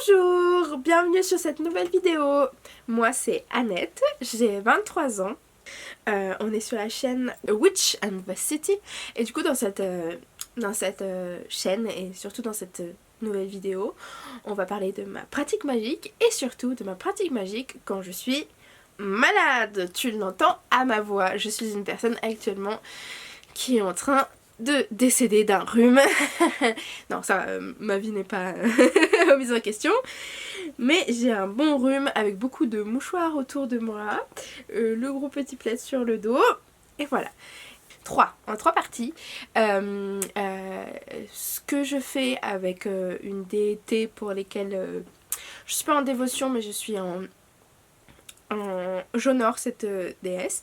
Bonjour, bienvenue sur cette nouvelle vidéo. Moi c'est Annette, j'ai 23 ans. On est sur la chaîne Witch and the City. Et du coup dans cette chaîne et surtout dans cette nouvelle vidéo, on va parler de ma pratique magique et surtout de ma pratique magique quand je suis malade. Tu l'entends à ma voix, je suis une personne actuellement qui est en train de décéder d'un rhume. Non, ça, ma vie n'est pas remise en question. Mais j'ai un bon rhume avec beaucoup de mouchoirs autour de moi, le gros petit plaid sur le dos, et voilà. En trois parties. Ce que je fais avec une déité pour lesquelles je suis pas en dévotion, mais je suis j'honore cette déesse.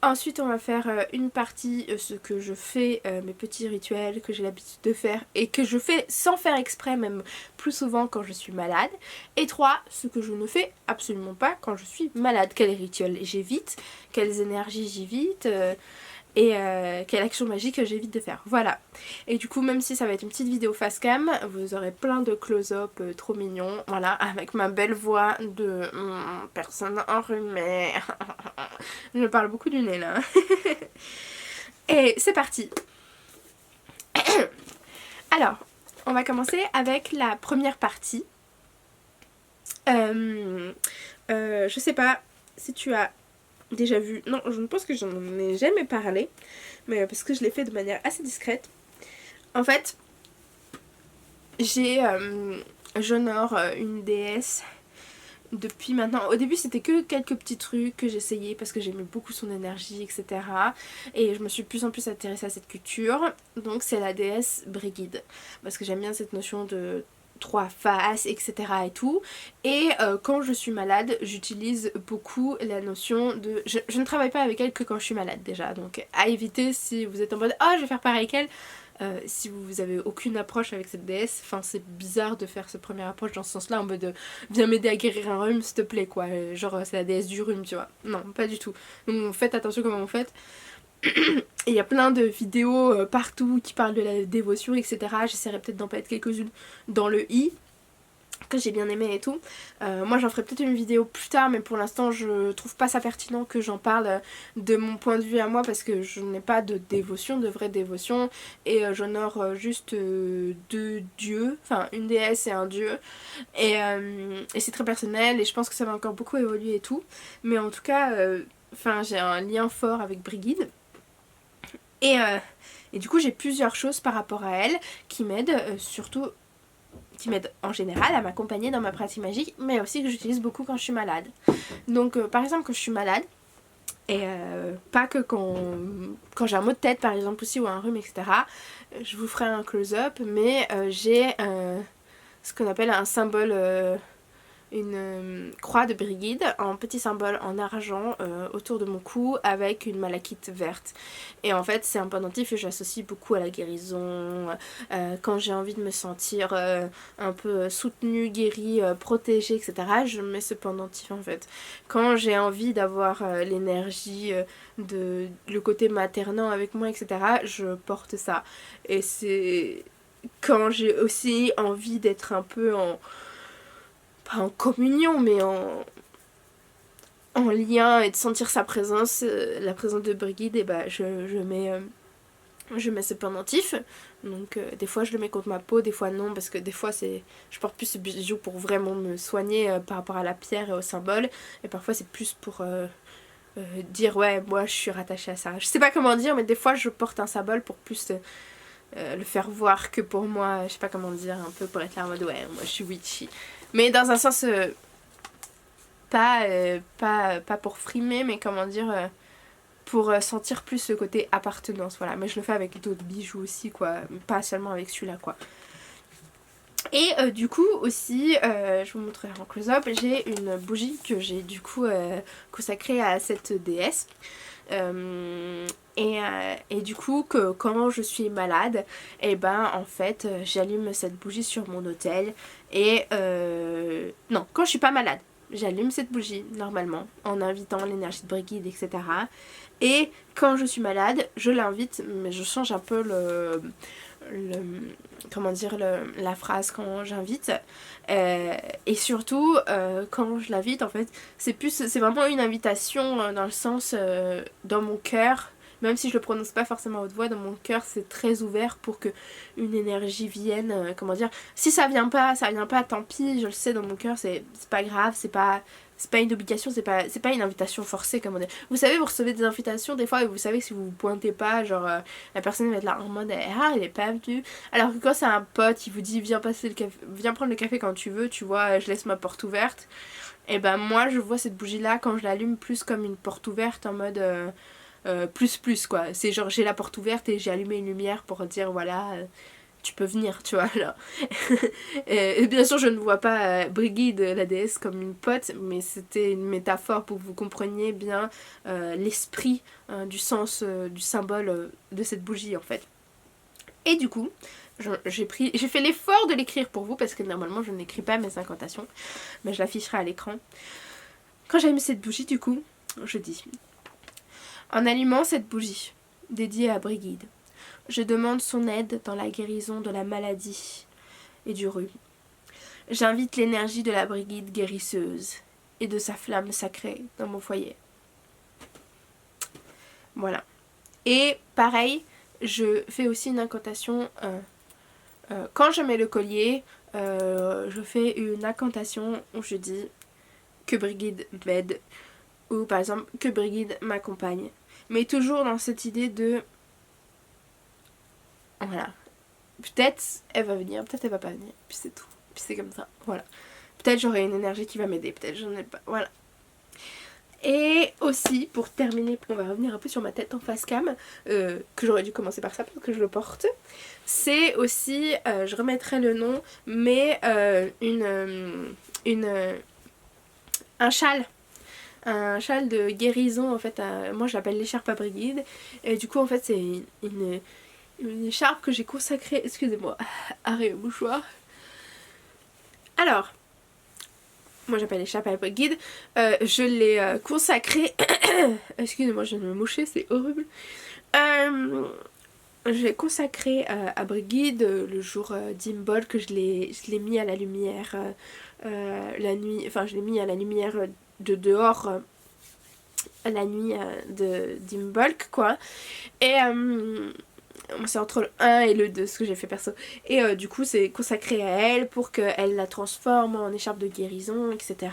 Ensuite on va faire une partie ce que je fais, mes petits rituels que j'ai l'habitude de faire et que je fais sans faire exprès, même plus souvent quand je suis malade. Et 3, ce que je ne fais absolument pas quand je suis malade. Quels rituels j'évite, quelles énergies j'évite et quelle action magique j'évite de faire. Voilà. Et du coup, même si ça va être une petite vidéo face cam, vous aurez plein de close-up trop mignons. Voilà, avec ma belle voix de personne enrhumée. Je parle beaucoup du nez là. Et c'est parti. Alors, on va commencer avec la première partie. Je sais pas si tu as déjà vu, non, je ne pense que j'en ai jamais parlé, mais parce que je l'ai fait de manière assez discrète. En fait, j'honore une déesse depuis maintenant. Au début c'était que quelques petits trucs que j'essayais parce que j'aimais beaucoup son énergie, etc. Et je me suis de plus en plus intéressée à cette culture. Donc c'est la déesse Brigid, parce que j'aime bien cette notion de 3 faces, etc. et tout. Et quand je suis malade, j'utilise beaucoup la notion de... Je ne travaille pas avec elle que quand je suis malade déjà, donc à éviter si vous êtes en mode « Oh, je vais faire pareil qu'elle ». Si vous avez aucune approche avec cette déesse, enfin c'est bizarre de faire cette première approche dans ce sens-là, en mode viens m'aider à guérir un rhume s'il te plaît quoi, genre c'est la déesse du rhume tu vois. Non, pas du tout. Donc faites attention comment vous faites. Et il y a plein de vidéos partout qui parlent de la dévotion, etc. J'essaierai peut-être d'en mettre quelques-unes dans le i, que j'ai bien aimé et tout. Moi j'en ferai peut-être une vidéo plus tard, mais pour l'instant je trouve pas ça pertinent que j'en parle de mon point de vue à moi, parce que je n'ai pas de dévotion, de vraie dévotion, et j'honore juste 2 dieux, enfin une déesse et un dieu, et c'est très personnel et je pense que ça va encore beaucoup évoluer et tout, mais en tout cas j'ai un lien fort avec Brigid. Et du coup j'ai plusieurs choses par rapport à elle qui m'aident, surtout qui m'aident en général à m'accompagner dans ma pratique magique, mais aussi que j'utilise beaucoup quand je suis malade. Donc par exemple quand je suis malade, et pas que quand j'ai un mot de tête par exemple aussi, ou un rhume, etc. Je vous ferai un close-up, mais j'ai ce qu'on appelle un symbole, une croix de Brigid, un petit symbole en argent autour de mon cou avec une malachite verte. Et en fait c'est un pendentif que j'associe beaucoup à la guérison, quand j'ai envie de me sentir un peu soutenue, guérie, protégée, etc. je mets ce pendentif en fait. Quand j'ai envie d'avoir l'énergie, le côté maternant avec moi, etc. je porte ça. Et c'est quand j'ai aussi envie d'être un peu pas en communion, mais en lien, et de sentir sa présence, la présence de Brigid, et bah je mets ce pendentif. Donc des fois je le mets contre ma peau, des fois non, parce que des fois je porte plus ce bijou pour vraiment me soigner par rapport à la pierre et au symbole, et parfois c'est plus pour dire ouais moi je suis rattachée à ça. Je sais pas comment dire, mais des fois je porte un symbole pour plus le faire voir que pour moi, je sais pas comment dire, un peu pour être là en mode ouais moi je suis witchy, mais dans un sens pas pour frimer, mais comment dire, pour sentir plus ce côté appartenance, voilà. Mais je le fais avec d'autres bijoux aussi quoi, pas seulement avec celui-là quoi. Et du coup aussi, je vous montrerai en close-up, j'ai une bougie que j'ai du coup consacrée à cette déesse. Et du coup quand je suis malade, et ben en fait j'allume cette bougie sur mon autel. Et non, quand je suis pas malade, j'allume cette bougie normalement en invitant l'énergie de Brigid, etc. Et quand je suis malade, je l'invite, mais je change un peu comment dire, la phrase quand j'invite. Et surtout, quand je l'invite, en fait, c'est vraiment une invitation dans le sens, dans mon cœur. Même si je le prononce pas forcément à haute voix, dans mon cœur c'est très ouvert pour que une énergie vienne, comment dire. Si ça vient pas, tant pis, je le sais, dans mon cœur c'est pas grave, c'est pas une obligation, c'est pas une invitation forcée, comme on dit. Vous savez, vous recevez des invitations des fois et vous savez que si vous vous pointez pas, genre la personne va être là en mode ah il est pas venu. Alors que quand c'est un pote, il vous dit viens passer le café, viens prendre le café quand tu veux, tu vois, je laisse ma porte ouverte. Et ben moi je vois cette bougie là quand je l'allume plus comme une porte ouverte en mode plus quoi. C'est genre j'ai la porte ouverte et j'ai allumé une lumière pour dire voilà tu peux venir, tu vois là. Et bien sûr je ne vois pas Brigid la déesse comme une pote, mais c'était une métaphore pour que vous compreniez bien l'esprit du sens du symbole de cette bougie en fait. Et du coup j'ai fait l'effort de l'écrire pour vous parce que normalement je n'écris pas mes incantations, mais je l'afficherai à l'écran. Quand j'ai mis cette bougie du coup, je dis: en allumant cette bougie, dédiée à Brigid, je demande son aide dans la guérison de la maladie et du rhume. J'invite l'énergie de la Brigid guérisseuse et de sa flamme sacrée dans mon foyer. Voilà. Et pareil, je fais aussi une incantation. Quand je mets le collier, je fais une incantation où je dis que Brigid m'aide, ou par exemple que Brigid m'accompagne. Mais toujours dans cette idée de voilà, peut-être elle va venir, peut-être elle va pas venir, puis c'est tout, puis c'est comme ça, voilà. Peut-être j'aurai une énergie qui va m'aider, peut-être j'en ai pas, voilà. Et aussi, pour terminer, on va revenir un peu sur ma tête en face cam, que j'aurais dû commencer par ça parce que je le porte. C'est aussi, je remettrai le nom, mais un châle. Un châle de guérison en fait, moi je l'appelle l'écharpe à Brigid. Et du coup en fait c'est une écharpe que j'ai consacrée, excusez-moi, arrêt au mouchoir. Alors, moi j'appelle l'écharpe à Brigid, je l'ai consacrée, excusez-moi je viens de me moucher, c'est horrible. Je l'ai consacrée à Brigid le jour d'Imbolc, que je l'ai mis à la lumière la nuit, enfin je l'ai mis à la lumière de dehors la nuit d'Imbolc quoi. Et c'est entre le 1 et le 2 ce que j'ai fait perso. Et du coup c'est consacré à elle pour qu'elle la transforme en écharpe de guérison, etc.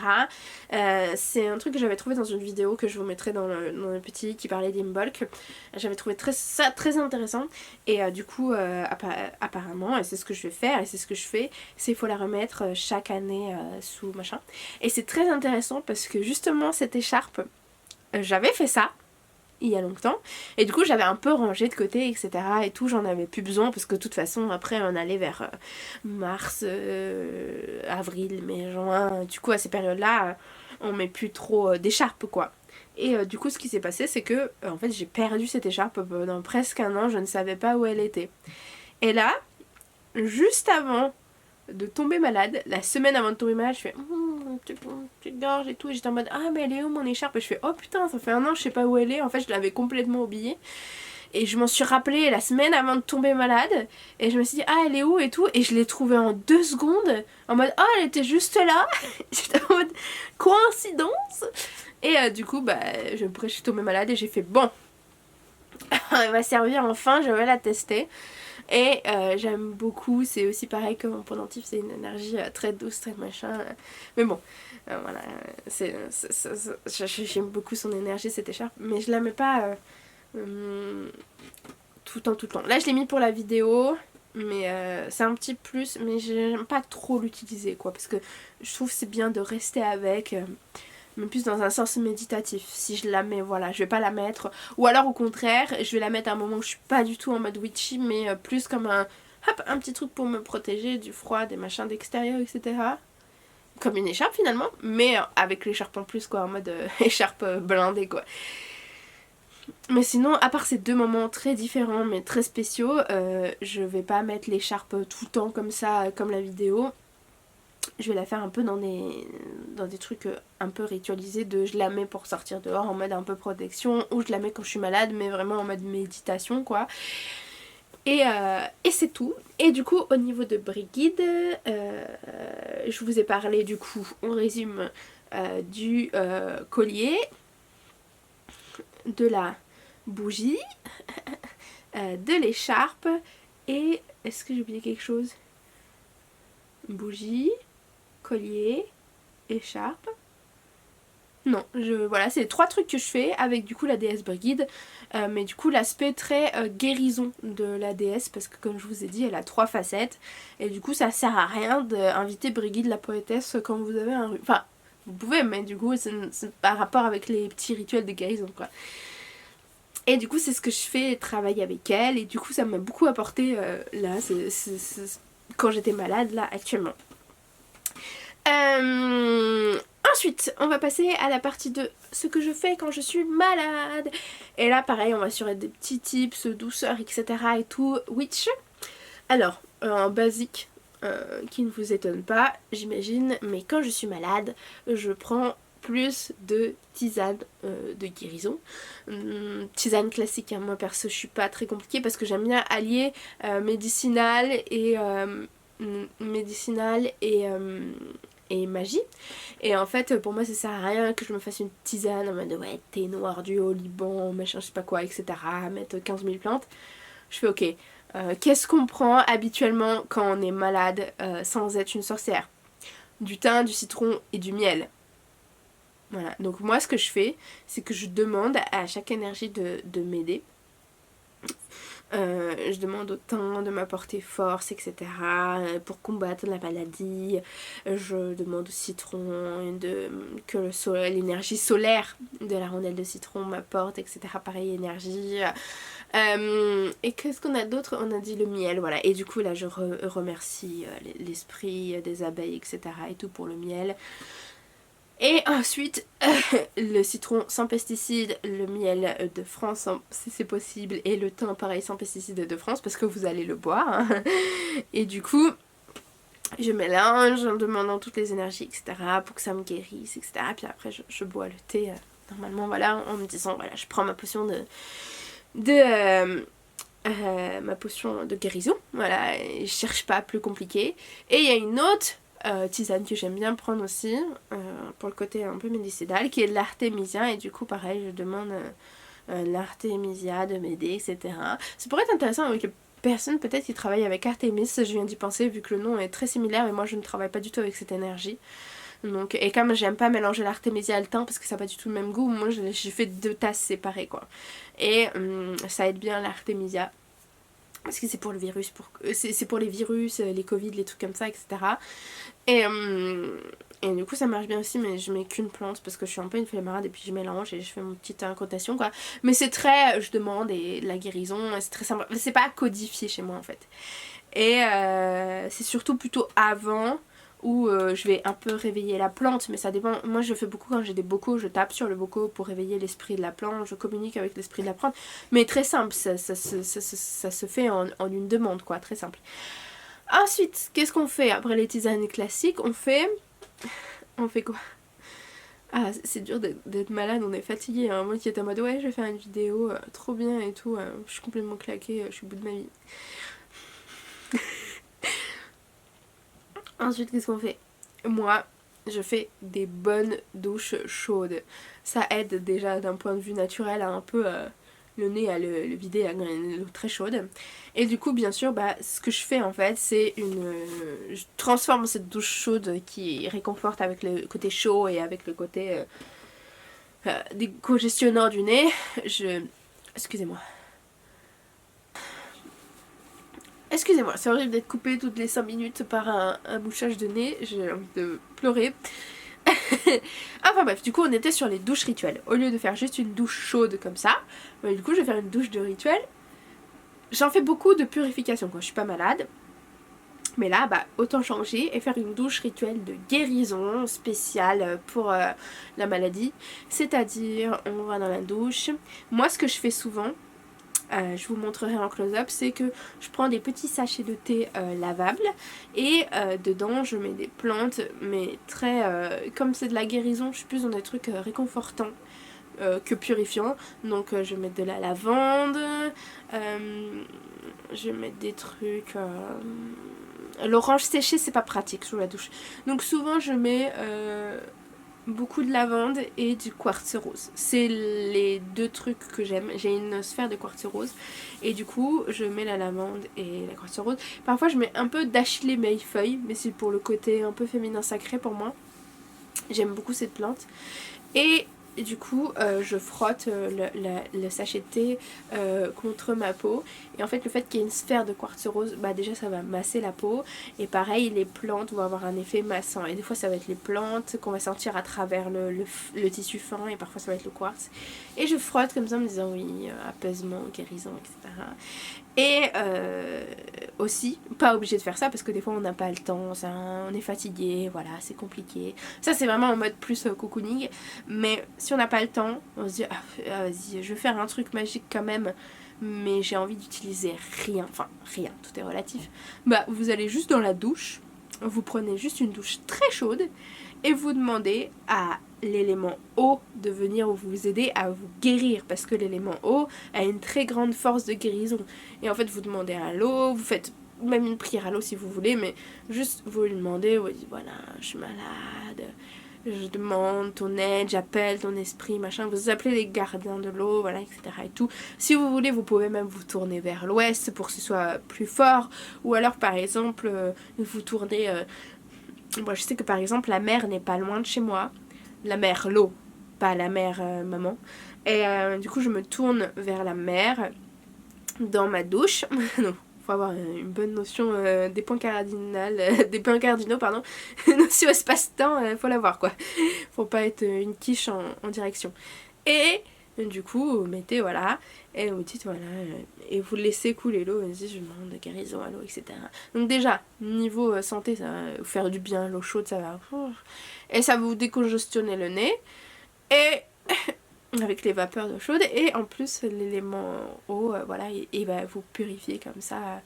C'est un truc que j'avais trouvé dans une vidéo que je vous mettrai dans le petit qui parlait d'Imbolc. J'avais trouvé ça très intéressant. Et du coup apparemment, et c'est ce que je vais faire, et c'est ce que je fais, c'est qu'il faut la remettre chaque année sous machin. Et c'est très intéressant parce que justement cette écharpe, j'avais fait ça il y a longtemps et du coup j'avais un peu rangé de côté etc et tout, j'en avais plus besoin parce que de toute façon après on allait vers mars, avril, mai, juin, du coup à ces périodes là on met plus trop d'écharpe quoi. Et du coup ce qui s'est passé c'est que en fait j'ai perdu cette écharpe pendant presque un an, je ne savais pas où elle était. Et là juste avant de tomber malade, la semaine avant de tomber malade, je fais petite gorge et tout, et j'étais en mode ah mais elle est où mon écharpe, et je fais oh putain ça fait un an je sais pas où elle est, en fait je l'avais complètement oubliée. Et je m'en suis rappelée la semaine avant de tomber malade, et je me suis dit ah elle est où et tout, et je l'ai trouvée en 2 secondes, en mode oh elle était juste là. J'étais en mode coïncidence. Et du coup après je suis tombée malade et j'ai fait bon elle va servir enfin, je vais la tester. Et j'aime beaucoup, c'est aussi pareil que mon pendentif, c'est une énergie très douce, très machin. Mais bon, voilà, j'aime beaucoup son énergie, cette écharpe, mais je la mets pas tout le temps. Là je l'ai mis pour la vidéo, mais c'est un petit plus, mais j'aime pas trop l'utiliser quoi, parce que je trouve que c'est bien de rester avec... mais plus dans un sens méditatif. Si je la mets, voilà, je vais pas la mettre. Ou alors au contraire, je vais la mettre à un moment où je suis pas du tout en mode witchy, mais plus comme un petit truc pour me protéger du froid, des machins d'extérieur, etc. Comme une écharpe finalement, mais avec l'écharpe en plus quoi, en mode écharpe blindée quoi. Mais sinon, à part ces 2 moments très différents mais très spéciaux, je vais pas mettre l'écharpe tout le temps comme ça, comme la vidéo. Je vais la faire un peu dans des trucs un peu ritualisés, de je la mets pour sortir dehors en mode un peu protection, ou je la mets quand je suis malade mais vraiment en mode méditation quoi. Et c'est tout. Et du coup au niveau de Brigid, je vous ai parlé du coup, on résume, du collier, de la bougie, de l'écharpe et... Est-ce que j'ai oublié quelque chose? Bougie, collier, écharpe. Non, voilà, c'est les 3 trucs que je fais avec du coup la déesse Brigid. Mais du coup l'aspect très guérison de la déesse, parce que comme je vous ai dit, elle a 3 facettes. Et du coup ça sert à rien d'inviter Brigid la poétesse quand vous avez un... Enfin, vous pouvez, mais du coup c'est par rapport avec les petits rituels de guérison quoi. Et du coup c'est ce que je fais, travailler avec elle. Et du coup ça m'a beaucoup apporté là, quand j'étais malade là actuellement. Ensuite, on va passer à la partie de ce que je fais quand je suis malade. Et là, pareil, on va sur des petits tips, douceur, etc. et tout. Witch. Alors, en basique, qui ne vous étonne pas, j'imagine, mais quand je suis malade, je prends plus de tisane de guérison. Tisane classique, hein. Moi perso, je suis pas très compliquée parce que j'aime bien allier médicinal et magie. Et en fait pour moi ça sert à rien que je me fasse une tisane en mode ouais thé noir du au Liban, machin je sais pas quoi, etc. Mettre 15 000 plantes. Je fais ok, qu'est-ce qu'on prend habituellement quand on est malade sans être une sorcière? Du thym, du citron et du miel. Voilà, donc moi ce que je fais, c'est que je demande à chaque énergie de m'aider. Je demande au thym de m'apporter force, etc. Pour combattre la maladie. Je demande au citron que l'énergie solaire de la rondelle de citron m'apporte, etc. Pareil, énergie. Et qu'est-ce qu'on a d'autre? On a dit le miel, voilà. Et du coup, là, je remercie l'esprit des abeilles, etc. et tout pour le miel. Et ensuite, le citron sans pesticides, le miel de France si c'est possible, et le thym pareil sans pesticides de France parce que vous allez le boire. Hein. Et du coup, je mélange en demandant toutes les énergies, etc. pour que ça me guérisse, etc. Puis après, je bois le thé normalement, voilà, en me disant, voilà, je prends ma potion ma potion de guérison, voilà, et je cherche pas plus compliqué. Et il y a une autre tisane que j'aime bien prendre aussi pour le côté un peu médicinal qui est l'artémisia, et du coup pareil je demande l'artémisia de m'aider, etc. Ça pourrait être intéressant avec les personnes peut-être qui travaillent avec Artémis, je viens d'y penser vu que le nom est très similaire et moi je ne travaille pas du tout avec cette énergie. Donc, et comme j'aime pas mélanger l'artémisia et le thym parce que ça n'a pas du tout le même goût, moi j'ai fait 2 tasses séparées quoi. Et ça aide bien l'artémisia. Parce que c'est pour le virus, c'est pour les virus, les Covid, les trucs comme ça, etc. Et du coup ça marche bien aussi, mais je mets qu'une plante parce que je suis un peu une flemmarde et puis je mélange et je fais mon petite incantation quoi. Mais c'est très, je demande et la guérison, c'est très simple. C'est pas codifié chez moi en fait. Et c'est surtout plutôt avant où je vais un peu réveiller la plante, mais ça dépend. Moi je fais beaucoup quand j'ai des bocaux, je tape sur le bocaux pour réveiller l'esprit de la plante, je communique avec l'esprit de la plante, mais très simple, ça se fait en une demande quoi, très simple. Ensuite, qu'est-ce qu'on fait après les tisanes classiques? On fait quoi? Ah, c'est dur d'être malade, on est fatigué, hein. Moi qui étais en mode ouais je vais faire une vidéo trop bien et tout, je suis complètement claquée, je suis au bout de ma vie. Ensuite, qu'est-ce qu'on fait? Moi, je fais des bonnes douches chaudes. Ça aide déjà d'un point de vue naturel à un peu le nez à le vider à une eau très chaude. Et du coup, bien sûr, ce que je fais en fait, c'est je transforme cette douche chaude qui réconforte avec le côté chaud et avec le côté décongestionnant du nez. Excusez-moi. Excusez-moi, c'est horrible d'être coupée toutes les 5 minutes par un bouchage de nez, j'ai envie de pleurer. Enfin bref, du coup on était sur les douches rituelles. Au lieu de faire juste une douche chaude comme ça, du coup je vais faire une douche de rituel. J'en fais beaucoup de purification quand je suis pas malade. Mais là, autant changer et faire une douche rituelle de guérison spéciale pour la maladie. C'est-à-dire, on va dans la douche. Moi ce que je fais souvent, je vous montrerai en close-up, c'est que je prends des petits sachets de thé lavables et dedans je mets des plantes, mais très comme c'est de la guérison, je suis plus dans des trucs réconfortants, que purifiant. Donc je vais mettre de la lavande, je vais mettre des trucs... l'orange séchée c'est pas pratique sous la douche. Donc souvent je mets beaucoup de lavande et du quartz rose. C'est les deux trucs que j'aime. J'ai une sphère de quartz rose et du coup je mets la lavande et la quartz rose. Parfois je mets un peu d'Achillée millefeuille, mais c'est pour le côté un peu féminin sacré pour moi. J'aime beaucoup cette plante. Et du coup je frotte le sachet de thé contre ma peau, et en fait le fait qu'il y ait une sphère de quartz rose, bah déjà ça va masser la peau, et pareil les plantes vont avoir un effet massant, et des fois ça va être les plantes qu'on va sentir à travers le tissu fin, et parfois ça va être le quartz, et je frotte comme ça en me disant oui, apaisement, guérison, etc. Et aussi, pas obligé de faire ça parce que des fois on n'a pas le temps, on est fatigué, voilà, c'est compliqué. Ça c'est vraiment en mode plus cocooning. Mais si on n'a pas le temps, on se dit ah, vas-y, je vais faire un truc magique quand même, mais j'ai envie d'utiliser rien, enfin rien, tout est relatif. Bah vous allez juste dans la douche, vous prenez juste une douche très chaude et vous demandez à l'élément eau de venir vous aider à vous guérir, parce que l'élément eau a une très grande force de guérison. Et en fait vous demandez à l'eau, vous faites même une prière à l'eau si vous voulez, mais juste vous lui demandez, vous dites voilà, je suis malade, je demande ton aide, j'appelle ton esprit, machin, vous appelez les gardiens de l'eau, voilà, etc. et tout. Si vous voulez, vous pouvez même vous tourner vers l'ouest pour que ce soit plus fort, ou alors par exemple vous tournez... Bon, je sais que par exemple la mer n'est pas loin de chez moi, la mer, l'eau, pas la mer maman, et du coup je me tourne vers la mer dans ma douche. Non, faut avoir une bonne notion des points cardinaux, des points cardinaux, pardon, notion espace-temps, faut l'avoir quoi, faut pas être une quiche en direction. Et du coup vous mettez voilà, et vous dites voilà, et vous laissez couler l'eau, vas-y je demande guérison à l'eau, etc. Donc déjà niveau santé ça va vous faire du bien, l'eau chaude ça va, et ça va vous décongestionner le nez, et avec les vapeurs d'eau chaude, et en plus l'élément eau voilà, et va vous purifier comme ça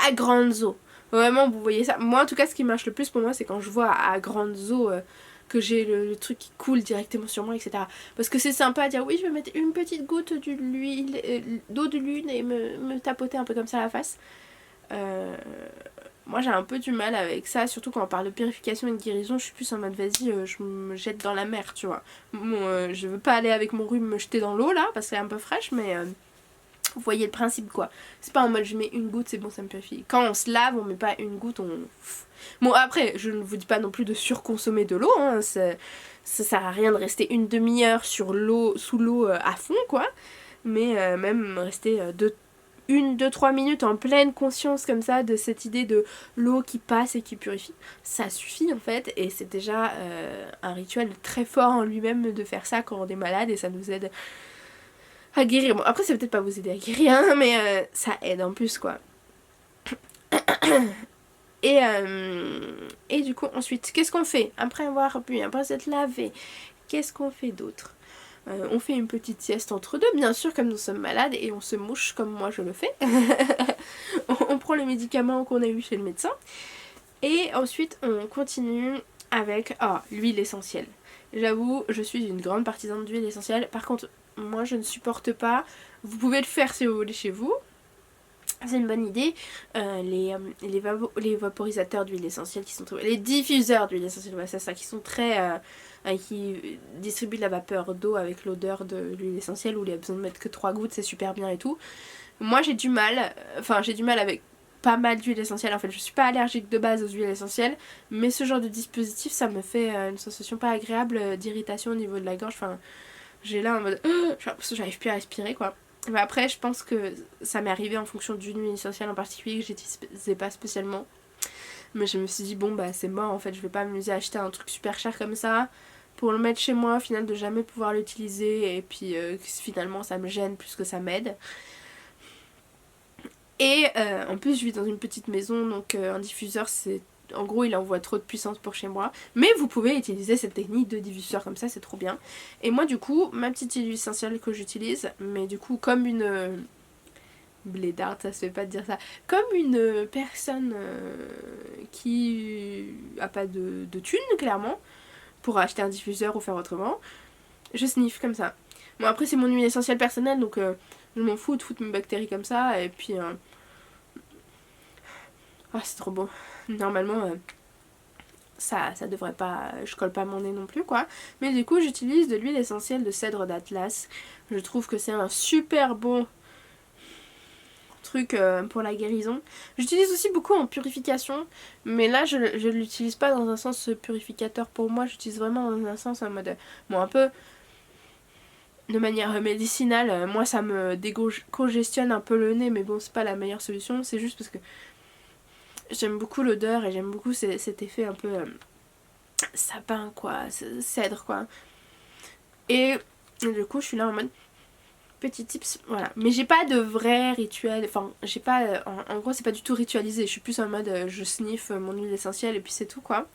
à grandes eaux. Vraiment vous voyez ça, moi en tout cas ce qui marche le plus pour moi c'est quand je vois à grandes eaux que j'ai le truc qui coule directement sur moi, etc. Parce que c'est sympa à dire oui je vais mettre une petite goutte d'eau de lune et me tapoter un peu comme ça à la face. Moi j'ai un peu du mal avec ça, surtout quand on parle de purification et de guérison, je suis plus en mode vas-y je me jette dans la mer, tu vois. Bon, je veux pas aller avec mon rhume me jeter dans l'eau là, parce que c'est un peu fraîche, mais vous voyez le principe quoi. C'est pas en mode je mets une goutte, c'est bon ça me purifie. Quand on se lave, on met pas une goutte, on... Bon après, je ne vous dis pas non plus de surconsommer de l'eau, hein, ça sert à rien de rester une demi-heure sous l'eau à fond quoi. Mais même rester 2-3 minutes en pleine conscience comme ça de cette idée de l'eau qui passe et qui purifie, ça suffit en fait, et c'est déjà un rituel très fort en lui-même de faire ça quand on est malade, et ça nous aide à guérir. Bon après ça va peut-être pas vous aider à guérir hein, mais ça aide en plus quoi. Et du coup ensuite qu'est-ce qu'on fait après avoir bu, après s'être lavé, qu'est-ce qu'on fait d'autre? On fait une petite sieste entre deux, bien sûr, comme nous sommes malades, et on se mouche comme moi je le fais. On prend le médicament qu'on a eu chez le médecin. Et ensuite, on continue avec l'huile essentielle. J'avoue, je suis une grande partisane d'huile essentielle. Par contre, moi je ne supporte pas. Vous pouvez le faire si vous voulez chez vous. C'est une bonne idée. Les vaporisateurs d'huile essentielle qui sont très... Les diffuseurs d'huile essentielle, c'est ça, qui sont très... qui distribuent de la vapeur d'eau avec l'odeur de l'huile essentielle, où il y a besoin de mettre que 3 gouttes, c'est super bien et tout. Moi j'ai du mal, avec pas mal d'huile essentielle. En fait je suis pas allergique de base aux huiles essentielles, mais ce genre de dispositif ça me fait une sensation pas agréable d'irritation au niveau de la gorge. Enfin j'ai là en mode j'ai l'impression que j'arrive plus à respirer quoi. Mais après je pense que ça m'est arrivé en fonction d'une huile essentielle en particulier que j'utilisais pas spécialement. Mais je me suis dit bon bah c'est mort en fait, je vais pas m'amuser à acheter un truc super cher comme ça pour le mettre chez moi, au final de jamais pouvoir l'utiliser, et puis finalement ça me gêne plus que ça m'aide. Et en plus je vis dans une petite maison, donc un diffuseur c'est... En gros il envoie trop de puissance pour chez moi. Mais vous pouvez utiliser cette technique de diffuseur comme ça, c'est trop bien. Et moi du coup, ma petite huile essentielle que j'utilise, mais du coup comme une... blédarde, ça se fait pas de dire ça. Comme une personne qui a pas de thunes clairement, pour acheter un diffuseur ou faire autrement, je sniffe comme ça. Bon après c'est mon huile essentielle personnelle donc je m'en fous de foutre mes bactéries comme ça. Et puis ah c'est trop beau. Normalement ça devrait pas, je colle pas mon nez non plus quoi. Mais du coup j'utilise de l'huile essentielle de cèdre d'Atlas. Je trouve que c'est un super bon truc pour la guérison. J'utilise aussi beaucoup en purification, mais là je l'utilise pas dans un sens purificateur pour moi, j'utilise vraiment dans un sens en mode, bon un peu de manière médicinale. Moi ça me décongestionne un peu le nez, mais bon c'est pas la meilleure solution, c'est juste parce que j'aime beaucoup l'odeur et j'aime beaucoup cet effet un peu sapin quoi, cèdre quoi. Et du coup je suis là en mode petit tips, voilà. Mais j'ai pas de vrai rituel, enfin j'ai pas, en gros c'est pas du tout ritualisé, je suis plus en mode je sniffe mon huile essentielle et puis c'est tout quoi.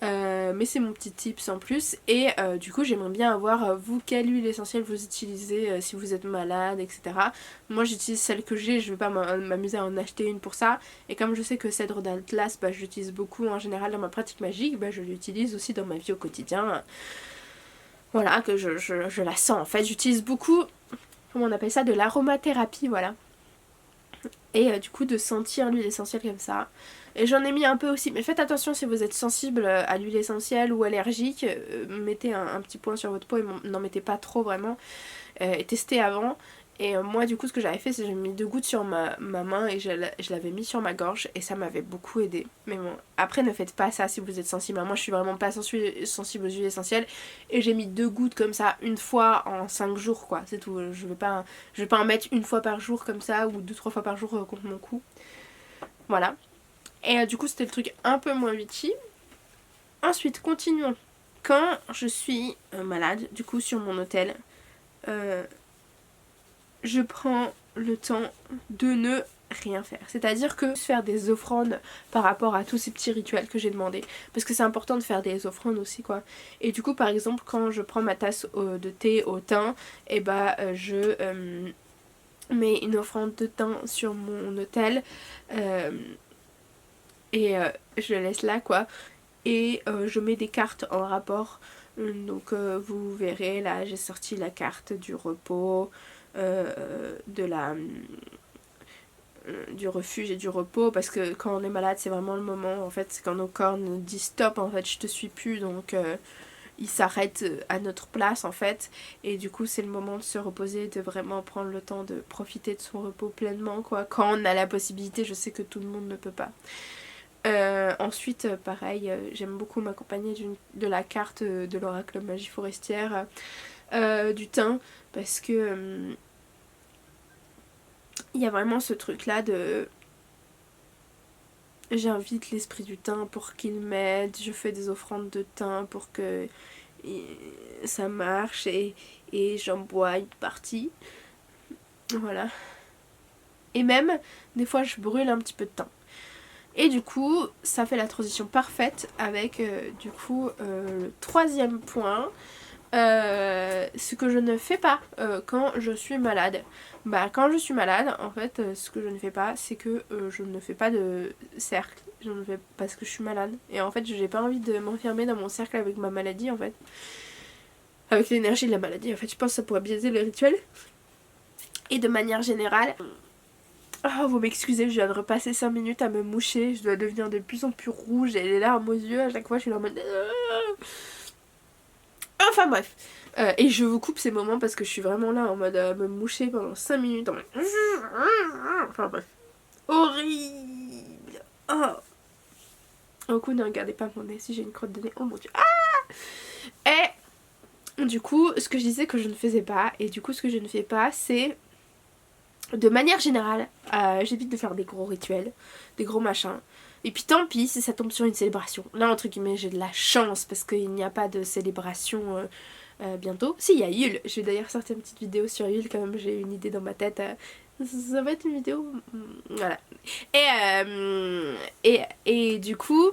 Mais c'est mon petit tips en plus. Et du coup j'aimerais bien avoir vous quelle huile essentielle vous utilisez si vous êtes malade etc. Moi j'utilise celle que j'ai, je vais pas m'amuser à en acheter une pour ça. Et comme je sais que cèdre d'Atlas bah, je l'utilise beaucoup en général dans ma pratique magique, bah, je l'utilise aussi dans ma vie au quotidien. Voilà, que je la sens en fait, j'utilise beaucoup, comment on appelle ça, de l'aromathérapie, voilà. Et du coup de sentir l'huile essentielle comme ça. Et j'en ai mis un peu aussi, mais faites attention si vous êtes sensible à l'huile essentielle ou allergique, mettez un petit point sur votre peau et n'en mettez pas trop vraiment, et testez avant. Et moi du coup ce que j'avais fait c'est que j'ai mis 2 gouttes sur ma main et je l'avais mis sur ma gorge et ça m'avait beaucoup aidé. Mais bon, après ne faites pas ça si vous êtes sensible. Moi je suis vraiment pas sensible aux huiles essentielles et j'ai mis 2 gouttes comme ça une fois en 5 jours quoi, c'est tout. Je vais pas en mettre une fois par jour comme ça ou 2-3 fois par jour contre mon cou. Voilà. Et du coup c'était le truc un peu moins witchy. Ensuite continuons. Quand je suis malade du coup sur mon hôtel, je prends le temps de ne rien faire. C'est-à-dire que faire des offrandes par rapport à tous ces petits rituels que j'ai demandé. Parce que c'est important de faire des offrandes aussi quoi. Et du coup par exemple quand je prends ma tasse de thé au thym, et bah je mets une offrande de thym sur mon autel. Et je le laisse là quoi. Et je mets des cartes en rapport. Donc vous verrez là j'ai sorti la carte du repos, du refuge et du repos, parce que quand on est malade c'est vraiment le moment en fait, c'est quand nos corps nous disent stop en fait je te suis plus, donc ils s'arrêtent à notre place en fait, et du coup c'est le moment de se reposer, de vraiment prendre le temps de profiter de son repos pleinement quoi, quand on a la possibilité. Je sais que tout le monde ne peut pas. Ensuite pareil, j'aime beaucoup m'accompagner de la carte de l'oracle magie forestière, du thym, parce que il y a vraiment ce truc là de j'invite l'esprit du thym pour qu'il m'aide, je fais des offrandes de thym pour que ça marche, et j'en bois une partie, voilà. Et même des fois je brûle un petit peu de thym. Et du coup ça fait la transition parfaite avec du coup le troisième point. Ce que je ne fais pas quand je suis malade. Bah quand je suis malade en fait ce que je ne fais pas c'est que je ne fais pas de cercle. Je ne fais parce que je suis malade. Et en fait j'ai pas envie de m'enfermer dans mon cercle avec ma maladie en fait. Avec l'énergie de la maladie en fait. Je pense que ça pourrait biaiser le rituel. Et de manière générale... Oh, vous m'excusez, je viens de repasser 5 minutes à me moucher. Je dois devenir de plus en plus rouge et les larmes aux yeux. À chaque fois je suis là en mode... Enfin bref, et je vous coupe ces moments parce que je suis vraiment là en mode à me moucher pendant 5 minutes en mode... Enfin bref, horrible. Oh. Au coup ne regardez pas mon nez si j'ai une crotte de nez, oh mon dieu. Ah. Et du coup ce que je disais que je ne faisais pas, et du coup ce que je ne fais pas c'est... De manière générale, j'évite de faire des gros rituels, des gros machins. Et puis tant pis si ça tombe sur une célébration. Là entre guillemets j'ai de la chance parce qu'il n'y a pas de célébration bientôt. Si, il y a Yule. Je vais d'ailleurs sortir une petite vidéo sur Yule quand même, j'ai une idée dans ma tête. Ça va être une vidéo... Voilà. Et du coup...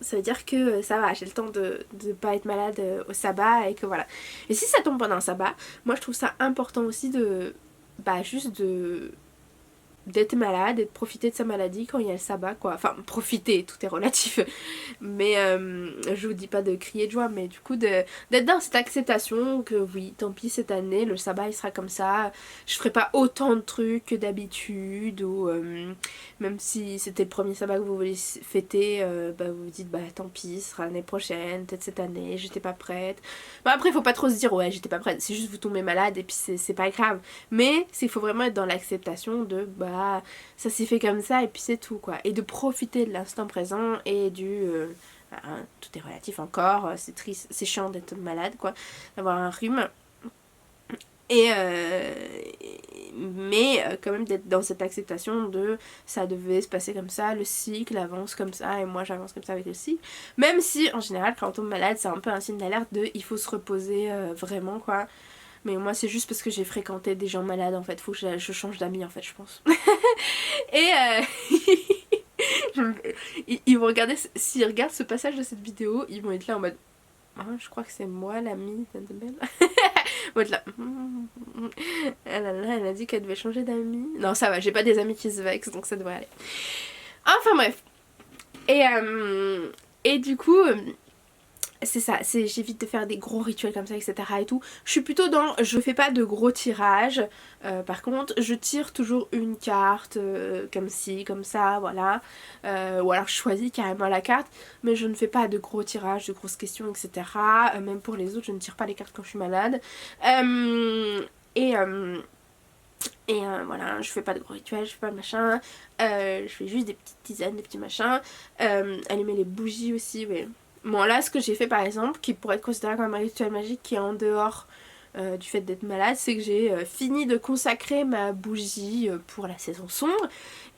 Ça veut dire que ça va, j'ai le temps de pas être malade au sabbat et que voilà. Et si ça tombe pendant un sabbat, moi je trouve ça important aussi de... Bah juste de d'être malade et de profiter de sa maladie quand il y a le sabbat quoi. Enfin profiter, tout est relatif. Mais je vous dis pas de crier de joie, mais du coup d'être dans cette acceptation que oui, tant pis cette année, le sabbat il sera comme ça. Je ferai pas autant de trucs que d'habitude ou même si c'était le premier sabbat que vous voulez fêter, bah vous vous dites bah tant pis, ce sera l'année prochaine, peut-être cette année, j'étais pas prête. Bah après faut pas trop se dire ouais j'étais pas prête, c'est juste vous tombez malade et puis c'est pas grave. Mais il faut vraiment être dans l'acceptation de bah ça s'est fait comme ça et puis c'est tout quoi. Et de profiter de l'instant présent et du tout est relatif encore, c'est triste, c'est chiant d'être malade quoi, d'avoir un rhume. Et mais quand même d'être dans cette acceptation de ça devait se passer comme ça, le cycle avance comme ça et moi j'avance comme ça avec le cycle. Même si en général quand on tombe malade c'est un peu un signe d'alerte de il faut se reposer vraiment quoi. Mais moi c'est juste parce que j'ai fréquenté des gens malades en fait, faut que je change d'amis en fait je pense. Et ils vont regarder, s'ils regardent ce passage de cette vidéo, ils vont être là en mode ah, je crois que c'est moi l'amie d'Annabelle. Ils vont être là. Ah là là, elle a dit qu'elle devait changer d'amis. Non ça va, j'ai pas des amis qui se vexent donc ça devrait aller. Enfin bref. Et du coup c'est ça, j'évite de faire des gros rituels comme ça etc et tout. Je suis plutôt dans, je fais pas de gros tirages, par contre je tire toujours une carte comme ci, comme ça, voilà, ou alors je choisis carrément la carte, mais je ne fais pas de gros tirages, de grosses questions etc, même pour les autres je ne tire pas les cartes quand je suis malade, et voilà, je fais pas de gros rituels, je fais pas de machin, je fais juste des petites tisanes, des petits machins, allumer les bougies aussi, ouais. Bon là ce que j'ai fait par exemple, qui pourrait être considéré comme un rituel magique qui est en dehors du fait d'être malade, c'est que j'ai fini de consacrer ma bougie pour la saison sombre.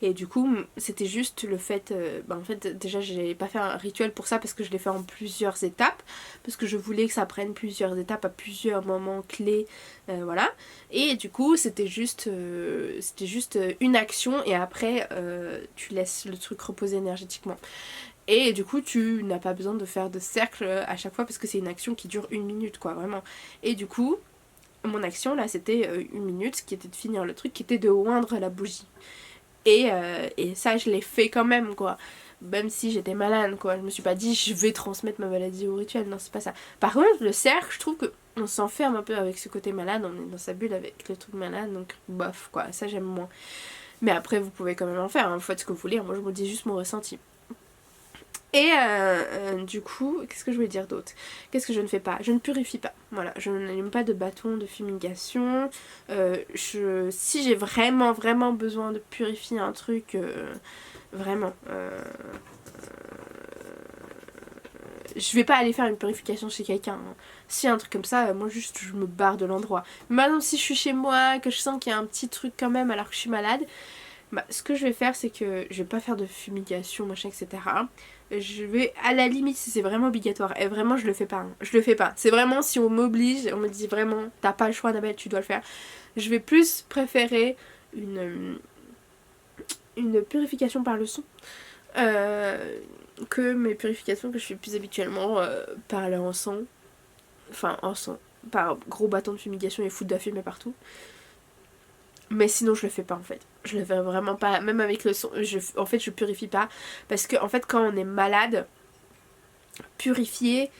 Et du coup c'était juste le fait, en fait déjà j'ai pas fait un rituel pour ça parce que je l'ai fait en plusieurs étapes, parce que je voulais que ça prenne plusieurs étapes à plusieurs moments clés, voilà. Et du coup c'était juste une action et après tu laisses le truc reposer énergétiquement. Et du coup tu n'as pas besoin de faire de cercle à chaque fois parce que c'est une action qui dure 1 minute quoi vraiment. Et du coup mon action là c'était 1 minute, ce qui était de finir le truc, qui était de oindre la bougie. Et ça je l'ai fait quand même quoi. Même si j'étais malade quoi, je me suis pas dit je vais transmettre ma maladie au rituel, non c'est pas ça. Par contre le cercle je trouve que on s'enferme un peu avec ce côté malade, on est dans sa bulle avec le truc malade donc bof quoi, ça j'aime moins. Mais après vous pouvez quand même en faire, hein, vous faites ce que vous voulez, moi je vous dis juste mon ressenti. Et du coup, qu'est-ce que je voulais dire d'autre? Qu'est-ce que je ne fais pas? Je ne purifie pas. Voilà, je n'allume pas de bâton de fumigation. Si j'ai vraiment besoin de purifier un truc, vraiment, je vais pas aller faire une purification chez quelqu'un. Hein. Si y a un truc comme ça, moi juste je me barre de l'endroit. Maintenant si je suis chez moi, que je sens qu'il y a un petit truc quand même alors que je suis malade, bah, ce que je vais faire c'est que je vais pas faire de fumigation machin etc. Je vais à la limite si c'est vraiment obligatoire, et vraiment je le fais pas, hein. Je le fais pas, c'est vraiment si on m'oblige, on me dit vraiment t'as pas le choix Annabelle tu dois le faire, je vais plus préférer une purification par le son que mes purifications que je fais plus habituellement par l'encens, enfin encens, par gros bâton de fumigation et foutre de la fumée partout. Mais sinon je le fais pas en fait. Je le fais vraiment pas. Même avec le son, en fait je purifie pas. Parce que en fait quand on est malade, purifier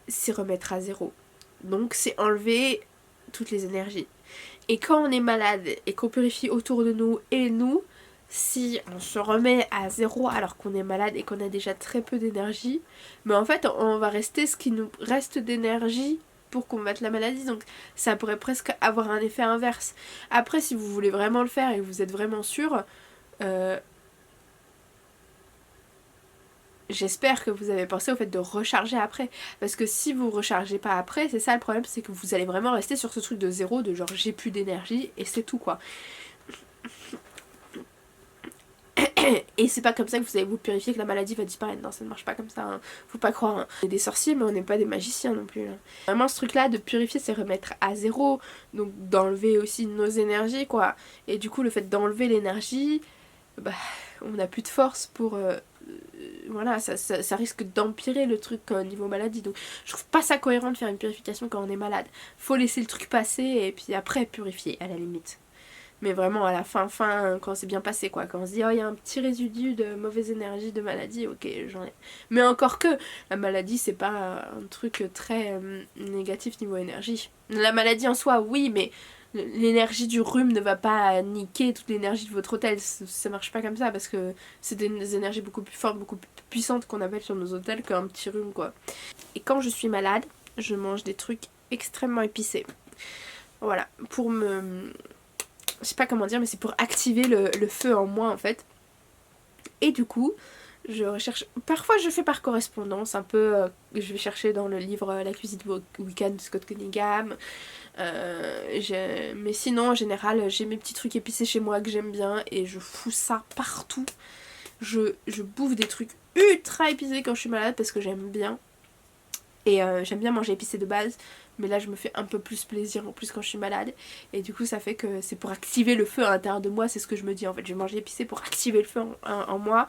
c'est remettre à zéro. Donc c'est enlever toutes les énergies. Et quand on est malade et qu'on purifie autour de nous et nous, si on se remet à zéro alors qu'on est malade et qu'on a déjà très peu d'énergie, mais en fait on va rester ce qui nous reste d'énergie pour combattre la maladie, donc ça pourrait presque avoir un effet inverse. Après si vous voulez vraiment le faire et que vous êtes vraiment sûr, j'espère que vous avez pensé au fait de recharger après, parce que si vous rechargez pas après, c'est ça le problème, c'est que vous allez vraiment rester sur ce truc de zéro, de genre j'ai plus d'énergie et c'est tout quoi. Et c'est pas comme ça que vous allez vous purifier que la maladie va disparaître, non ça ne marche pas comme ça, hein. Faut pas croire, hein. On est des sorciers mais on n'est pas des magiciens non plus, hein. Vraiment ce truc là de purifier c'est remettre à zéro, donc d'enlever aussi nos énergies quoi, et du coup le fait d'enlever l'énergie, bah on n'a plus de force pour... voilà, ça risque d'empirer le truc niveau maladie, donc je trouve pas ça cohérent de faire une purification quand on est malade. Faut laisser le truc passer et puis après purifier à la limite. mais vraiment à la fin, quand c'est bien passé quoi, quand on se dit oh il y a un petit résidu de mauvaise énergie, de maladie, ok j'en ai. Mais encore que, la maladie c'est pas un truc très négatif niveau énergie. La maladie en soi oui, mais l'énergie du rhume ne va pas niquer toute l'énergie de votre hôtel, ça marche pas comme ça parce que c'est des énergies beaucoup plus fortes, beaucoup plus puissantes qu'on appelle sur nos hôtels qu'un petit rhume quoi. Et quand je suis malade, je mange des trucs extrêmement épicés. Voilà, pour me... Je sais pas comment dire, mais c'est pour activer le feu en moi en fait. Et du coup, je recherche... Parfois je fais par correspondance, un peu... je vais chercher dans le livre La cuisine week-end de Scott Cunningham. Mais sinon en général j'ai mes petits trucs épicés chez moi que j'aime bien et je fous ça partout. Je bouffe des trucs ultra épicés quand je suis malade parce que j'aime bien. Et j'aime bien manger épicé de base, mais là je me fais un peu plus plaisir en plus quand je suis malade. Et du coup ça fait que c'est pour activer le feu à l'intérieur de moi, c'est ce que je me dis en fait. Je vais manger épicé pour activer le feu en moi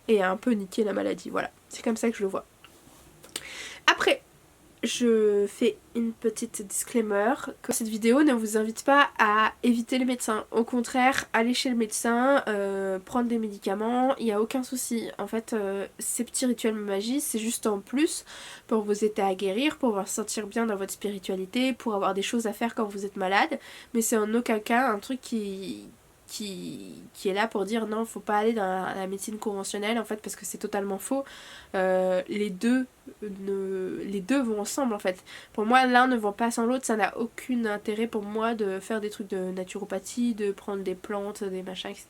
et un peu niquer la maladie, voilà. C'est comme ça que je le vois. Après, je fais une petite disclaimer que cette vidéo ne vous invite pas à éviter les médecins. Au contraire, allez chez le médecin, prendre des médicaments, il n'y a aucun souci. En fait, ces petits rituels magie, c'est juste en plus pour vous aider à guérir, pour vous sentir bien dans votre spiritualité, pour avoir des choses à faire quand vous êtes malade. Mais c'est en aucun cas un truc qui est là pour dire non, faut pas aller dans la médecine conventionnelle en fait parce que c'est totalement faux. Les deux vont ensemble en fait. Pour moi l'un ne va pas sans l'autre, ça n'a aucun intérêt pour moi de faire des trucs de naturopathie, de prendre des plantes, des machins etc.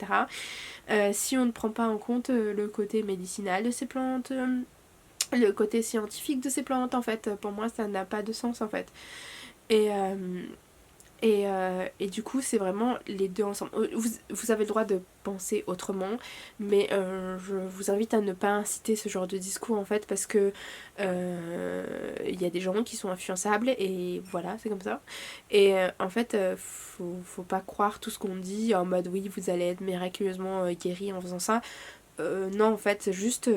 Si on ne prend pas en compte le côté médicinal de ces plantes, le côté scientifique de ces plantes en fait, pour moi ça n'a pas de sens en fait. Et du coup c'est vraiment les deux ensemble. Vous avez le droit de penser autrement, mais je vous invite à ne pas inciter ce genre de discours en fait parce que y a des gens qui sont influençables et voilà c'est comme ça. Et en fait faut pas croire tout ce qu'on dit en mode oui vous allez être miraculeusement guéri en faisant ça. Non en fait c'est juste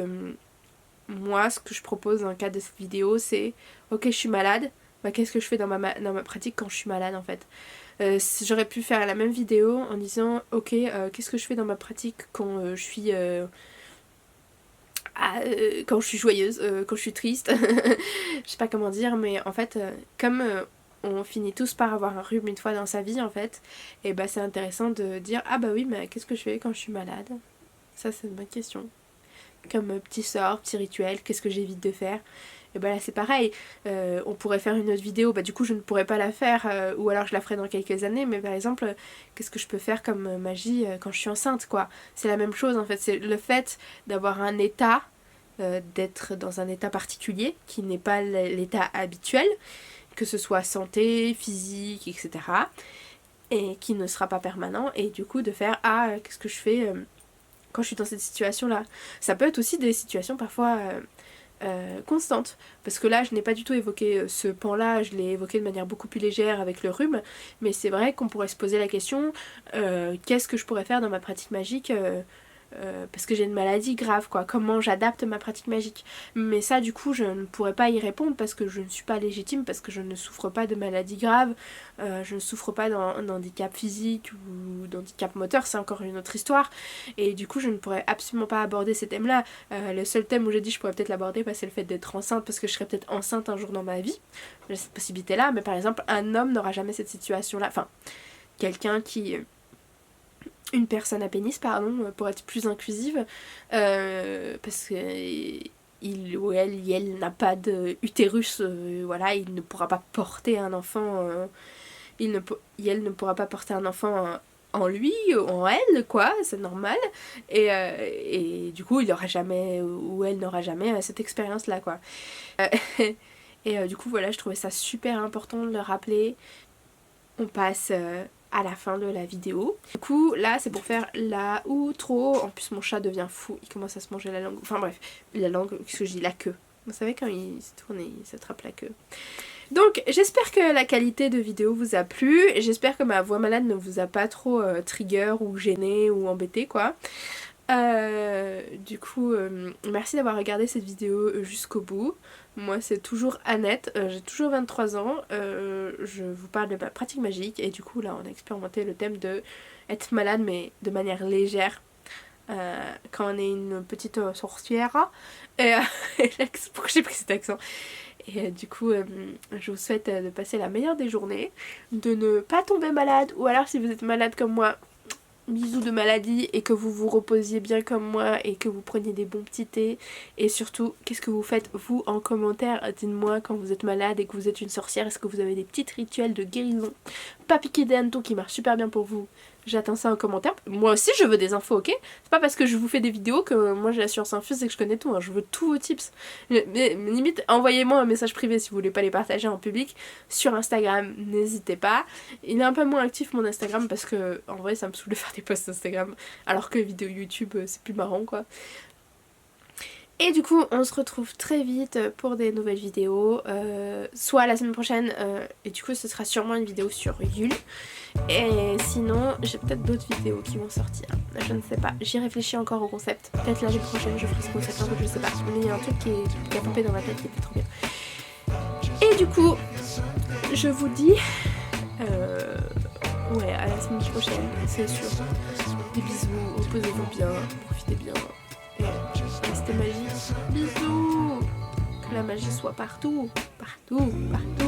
moi ce que je propose dans le cadre de cette vidéo c'est ok je suis malade. Bah, qu'est-ce que je fais dans ma pratique quand je suis malade en fait. J'aurais pu faire la même vidéo en disant ok qu'est-ce que je fais dans ma pratique quand je suis quand je suis joyeuse, quand je suis triste, je sais pas comment dire mais en fait comme on finit tous par avoir un rhume une fois dans sa vie en fait, et bah c'est intéressant de dire ah bah oui mais qu'est-ce que je fais quand je suis malade. Ça c'est une bonne question. Comme petit sort, petit rituel, qu'est-ce que j'évite de faire. Et bah là c'est pareil, on pourrait faire une autre vidéo, bah du coup je ne pourrais pas la faire, ou alors je la ferai dans quelques années, mais par exemple, qu'est-ce que je peux faire comme magie quand je suis enceinte quoi. C'est la même chose en fait, c'est le fait d'avoir un état, d'être dans un état particulier, qui n'est pas l'état habituel, que ce soit santé, physique, etc. Et qui ne sera pas permanent, et du coup de faire ah qu'est-ce que je fais quand je suis dans cette situation là. Ça peut être aussi des situations parfois constante, parce que là je n'ai pas du tout évoqué ce pan là, je l'ai évoqué de manière beaucoup plus légère avec le rhume, mais c'est vrai qu'on pourrait se poser la question qu'est-ce que je pourrais faire dans ma pratique magique parce que j'ai une maladie grave quoi, comment j'adapte ma pratique magique. Mais ça du coup je ne pourrais pas y répondre parce que je ne suis pas légitime, parce que je ne souffre pas de maladie grave, je ne souffre pas d'un handicap physique ou d'handicap moteur, c'est encore une autre histoire, et du coup je ne pourrais absolument pas aborder ces thèmes là. Le seul thème où j'ai dit je pourrais peut-être l'aborder c'est le fait d'être enceinte, parce que je serais peut-être enceinte un jour dans ma vie, j'ai cette possibilité là, mais par exemple un homme n'aura jamais cette situation là, enfin quelqu'un qui... une personne à pénis, pardon, pour être plus inclusive, parce que il ou elle n'a pas d'utérus, voilà, il ne pourra pas porter un enfant, elle ne pourra pas porter un enfant en lui, en elle, quoi, c'est normal, et du coup, il aura jamais, ou elle n'aura jamais cette expérience-là, quoi. Et du coup, voilà, je trouvais ça super important de le rappeler. On passe à la fin de la vidéo. Du coup là c'est pour faire la outro. En plus mon chat devient fou, il commence à se manger la langue. Enfin bref, la langue, qu'est-ce que je dis, la queue. Vous savez quand il se tourne et il s'attrape la queue. Donc j'espère que la qualité de vidéo vous a plu. J'espère que ma voix malade ne vous a pas trop trigger ou gêné ou embêté quoi. Du coup merci d'avoir regardé cette vidéo jusqu'au bout. Moi c'est toujours Annette, j'ai toujours 23 ans, je vous parle de ma pratique magique et du coup là on a expérimenté le thème de être malade mais de manière légère. Quand on est une petite sorcière. Et pourquoi j'ai pris cet accent? Et du coup, je vous souhaite de passer la meilleure des journées, de ne pas tomber malade, ou alors si vous êtes malade comme moi, bisous de maladie, et que vous vous reposiez bien comme moi et que vous preniez des bons petits thés. Et surtout, qu'est-ce que vous faites vous en commentaire? Dites-moi quand vous êtes malade et que vous êtes une sorcière, est-ce que vous avez des petits rituels de guérison? Pas piquer des hannetons qui marchent super bien pour vous. J'attends ça en commentaire. Moi aussi je veux des infos, ok? C'est pas parce que je vous fais des vidéos que moi j'ai la science infuse et que je connais tout, hein. Je veux tous vos tips. Mais limite, envoyez-moi un message privé si vous voulez pas les partager en public. Sur Instagram, n'hésitez pas. Il est un peu moins actif mon Instagram parce que en vrai ça me saoule de faire des posts Instagram. Alors que vidéo YouTube c'est plus marrant quoi. Et du coup on se retrouve très vite pour des nouvelles vidéos, soit la semaine prochaine, et du coup ce sera sûrement une vidéo sur Yule. Et sinon j'ai peut-être d'autres vidéos qui vont sortir, je ne sais pas, j'y réfléchis encore au concept. Peut-être l'année prochaine je ferai ce concept, en fait je sais pas, mais il y a un truc qui a pompé dans ma tête qui était trop bien. Et du coup je vous dis ouais, à la semaine prochaine, c'est sûr. Des bisous, reposez-vous bien, profitez bien. Et restez magique. Bisous. Que la magie soit partout, partout, partout.